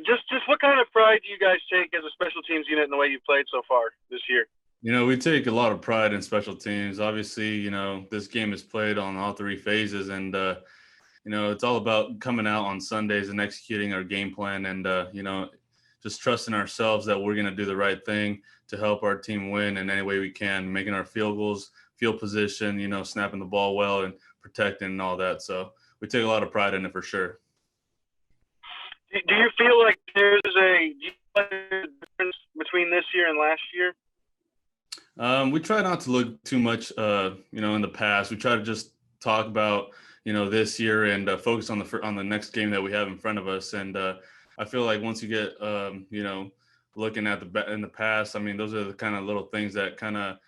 Just what kind of pride do you guys take as a special teams unit in the way you've played so far this year? We take a lot of pride in special teams. Obviously, this game is played on all three phases, and it's all about coming out on Sundays and executing our game plan, and just trusting ourselves that we're going to do the right thing to help our team win in any way we can, making our field goals, field position, snapping the ball well and protecting and all that. So we take a lot of pride in it for sure. Do you feel like there's a difference between this year and last year? We try not to look too much, in the past. We try to just talk about, this year and focus on the next game that we have in front of us. And I feel like once you get, looking at in the past, I mean, those are the kind of little things that kind of,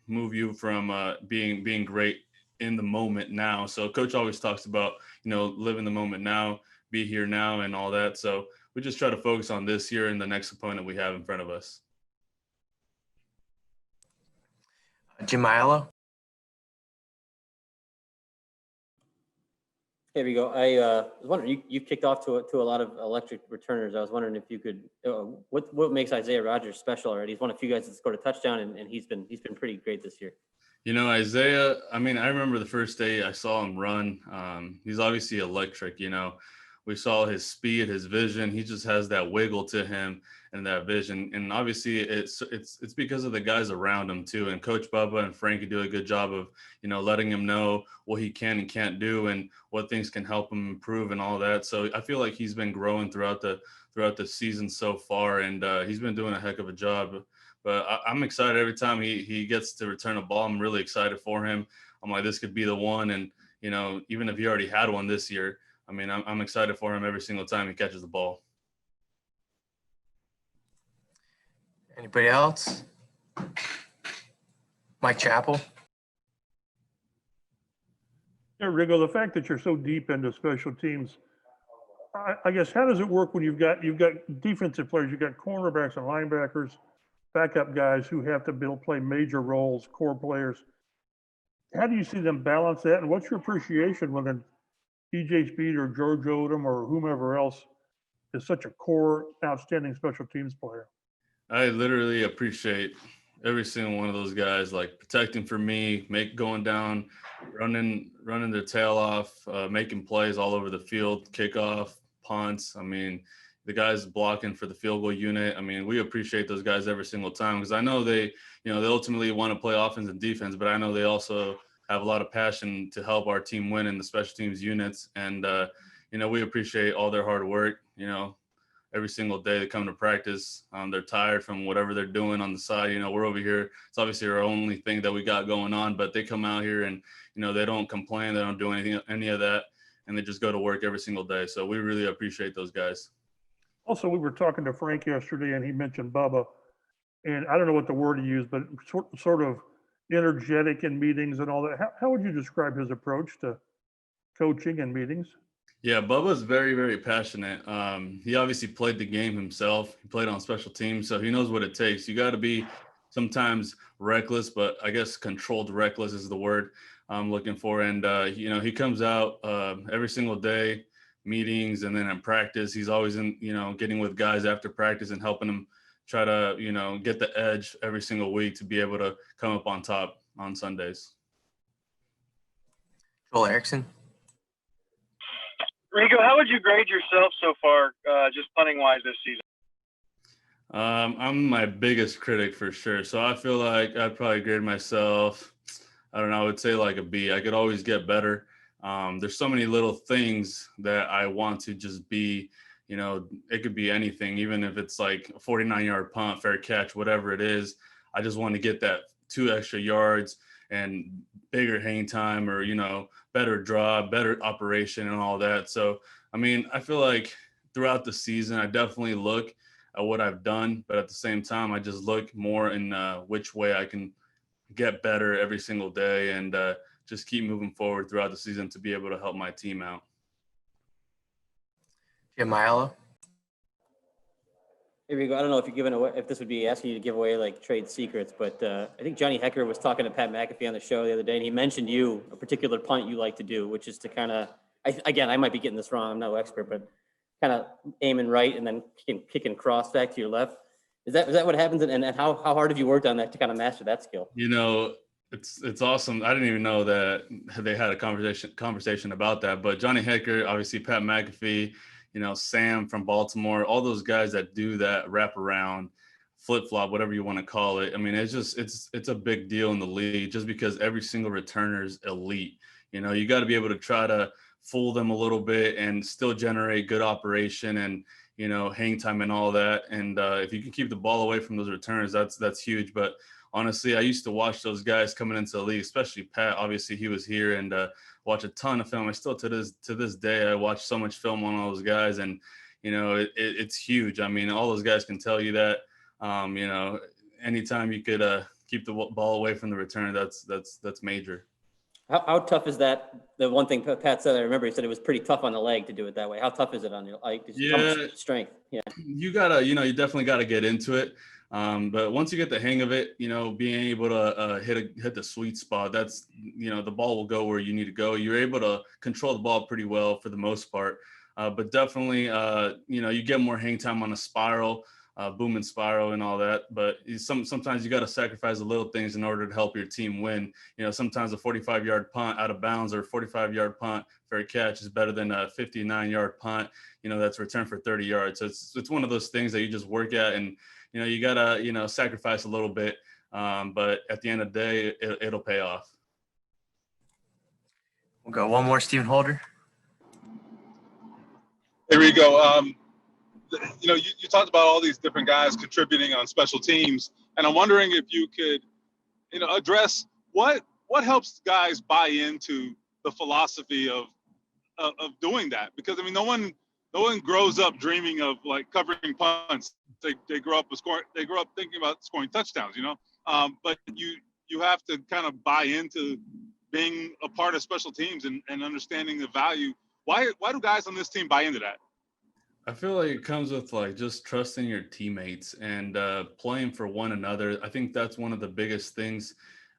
move you from being great in the moment now. So coach always talks about, live in the moment now, be here now and all that. So we just try to focus on this year and the next opponent we have in front of us. Jim Aiello. Here we go. I was wondering, you kicked off to a lot of electric returners. I was wondering if you could, what makes Isaiah Rodgers special already? He's one of a few guys that scored a touchdown, and he's been pretty great this year. Isaiah, I remember the first day I saw him run. He's obviously electric, We saw his speed, his vision. He just has that wiggle to him and that vision. And obviously it's because of the guys around him too. And Coach Bubba and Frankie do a good job of, letting him know what he can and can't do and what things can help him improve and all that. So I feel like he's been growing throughout the season so far, and he's been doing a heck of a job. But I'm excited every time he gets to return a ball. I'm really excited for him. I'm like, this could be the one. And, even if he already had one this year, I'm excited for him every single time he catches the ball. Anybody else? Mike Chappell. Yeah, Rigo, the fact that you're so deep into special teams, I guess, how does it work when you've got defensive players, you've got cornerbacks and linebackers, backup guys who have to play major roles, core players? How do you see them balance that? And what's your appreciation when an DJ Speed or George Odom or whomever else is such a core, outstanding special teams player? I literally appreciate every single one of those guys, like protecting for me, going down, running their tail off, making plays all over the field, kickoff, punts. The guys blocking for the field goal unit. We appreciate those guys every single time, because I know they ultimately want to play offense and defense, but I know they also have a lot of passion to help our team win in the special teams units. And, we appreciate all their hard work. Every single day they come to practice, they're tired from whatever they're doing on the side. We're over here. It's obviously our only thing that we got going on, but they come out here and, they don't complain. They don't do any of that. And they just go to work every single day. So we really appreciate those guys. Also, we were talking to Frank yesterday, and he mentioned Bubba. And I don't know what the word he used, but sort of energetic in meetings and all that. How would you describe his approach to coaching and meetings? Yeah, Bubba's very, very passionate. He obviously played the game himself. He played on special teams, so he knows what it takes. You got to be sometimes reckless, but I guess controlled reckless is the word I'm looking for. And, he comes out every single day, meetings, and then in practice, he's always getting with guys after practice and helping them try to, get the edge every single week to be able to come up on top on Sundays. Joel Erickson. Rigo, how would you grade yourself so far, just punting-wise this season? I'm my biggest critic for sure. So I feel like I'd probably grade myself, I don't know, I would say like a B. I could always get better. There's so many little things that I want to just be, it could be anything, even if it's like a 49-yard punt, fair catch, whatever it is. I just want to get that 2 extra yards and bigger hang time, or, better draw, better operation and all that. So, I feel like throughout the season, I definitely look at what I've done, but at the same time, I just look more in which way I can get better every single day and just keep moving forward throughout the season to be able to help my team out. Jim Aiello. Here we go. I don't know if this would be asking you to give away like trade secrets, but I think Johnny Hecker was talking to Pat McAfee on the show the other day, and he mentioned a particular punt you like to do, which is to kind of, again, I might be getting this wrong, I'm no expert, but kind of aiming right and then kicking cross back to your left. Is that what happens? And how hard have you worked on that to kind of master that skill? It's awesome. I didn't even know that they had a conversation about that. But Johnny Hecker, obviously Pat McAfee, Sam from Baltimore, all those guys that do that wraparound, flip flop, whatever you want to call it. I mean, it's a big deal in the league just because every single returner is elite. You got to be able to try to fool them a little bit and still generate good operation and hang time and all that. And if you can keep the ball away from those returners, that's huge. But honestly, I used to watch those guys coming into the league, especially Pat. Obviously, he was here, and watch a ton of film. I still to this day I watch so much film on all those guys, and it's huge. I mean, all those guys can tell you that. Anytime you could keep the ball away from the return, that's major. How tough is that? The one thing Pat said, I remember he said it was pretty tough on the leg to do it that way. How tough is it on your leg? How much strength? Yeah. You definitely gotta get into it. But once you get the hang of it, being able to hit the sweet spot, that's, the ball will go where you need to go. You're able to control the ball pretty well for the most part. But definitely, you get more hang time on a spiral, boom and spiral and all that. But sometimes you got to sacrifice the little things in order to help your team win. Sometimes a 45-yard punt out of bounds or a 45-yard punt for a catch is better than a 59-yard punt, that's returned for 30 yards. So it's one of those things that you just work at, and you gotta, sacrifice a little bit, but at the end of the day, it'll pay off. We'll go one more, Stephen Holder. There we go. You talked about all these different guys contributing on special teams, and I'm wondering if you could, address what helps guys buy into the philosophy of doing that, because I mean, no one grows up dreaming of like covering punts. They grow up thinking about scoring touchdowns, but you have to kind of buy into being a part of special teams and understanding the value. Why do guys on this team buy into that? I feel like it comes with like just trusting your teammates and playing for one another. I think that's one of the biggest things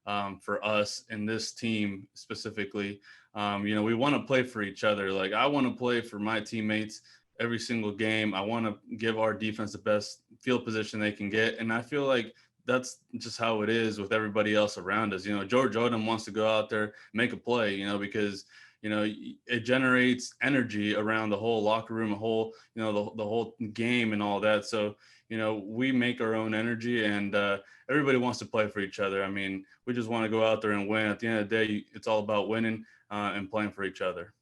for us in this team specifically. We want to play for each other. Like, I want to play for my teammates every single game. I want to give our defense the best field position they can get. And I feel like that's just how it is with everybody else around us. George Odom wants to go out there, make a play, because it generates energy around the whole locker room, the whole game and all that. So, we make our own energy, and everybody wants to play for each other. I mean, we just want to go out there and win. At the end of the day, it's all about winning and playing for each other.